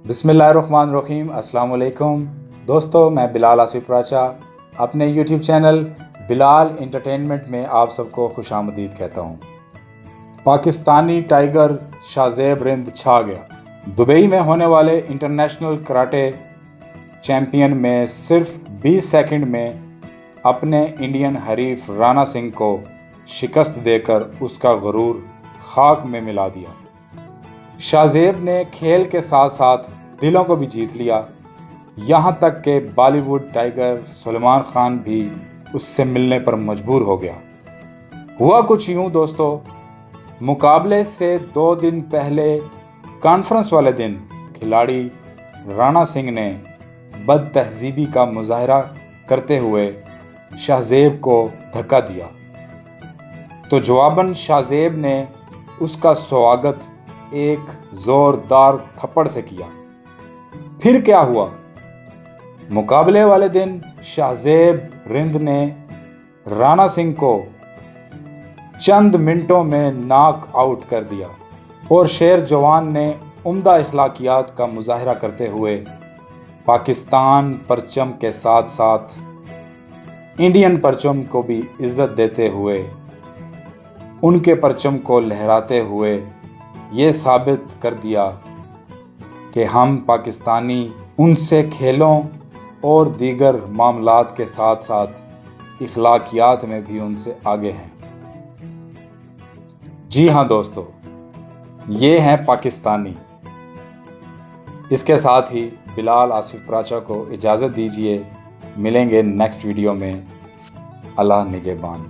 بسم اللہ الرحمن الرحیم۔ السلام علیکم دوستو، میں بلال آصف راچا اپنے یوٹیوب چینل بلال انٹرٹینمنٹ میں آپ سب کو خوش آمدید کہتا ہوں۔ پاکستانی ٹائیگر شاہزیب رند چھا گیا۔ دبئی میں ہونے والے انٹرنیشنل کراٹے چیمپئن میں صرف 20 سیکنڈ میں اپنے انڈین حریف رانا سنگھ کو شکست دے کر اس کا غرور خاک میں ملا دیا۔ شاہزیب نے کھیل کے ساتھ ساتھ دلوں کو بھی جیت لیا، یہاں تک کہ بالی ووڈ ٹائیگر سلمان خان بھی اس سے ملنے پر مجبور ہو گیا۔ ہوا کچھ یوں دوستو، مقابلے سے 2 دن پہلے کانفرنس والے دن کھلاڑی رانا سنگھ نے بد تہذیبی کا مظاہرہ کرتے ہوئے شاہزیب کو دھکا دیا، تو جواباً شاہزیب نے اس کا سواگت ایک زوردار تھپڑ سے کیا۔ پھر کیا ہوا؟ مقابلے والے دن شاہزیب رند نے رانا سنگھ کو چند منٹوں میں ناک آؤٹ کر دیا، اور شیر جوان نے عمدہ اخلاقیات کا مظاہرہ کرتے ہوئے پاکستان پرچم کے ساتھ ساتھ انڈین پرچم کو بھی عزت دیتے ہوئے ان کے پرچم کو لہراتے ہوئے یہ ثابت کر دیا کہ ہم پاکستانی ان سے کھیلوں اور دیگر معاملات کے ساتھ ساتھ اخلاقیات میں بھی ان سے آگے ہیں۔ جی ہاں دوستو، یہ ہیں پاکستانی۔ اس کے ساتھ ہی بلال آصف راچا کو اجازت دیجیے، ملیں گے نیکسٹ ویڈیو میں۔ اللہ نگہبان۔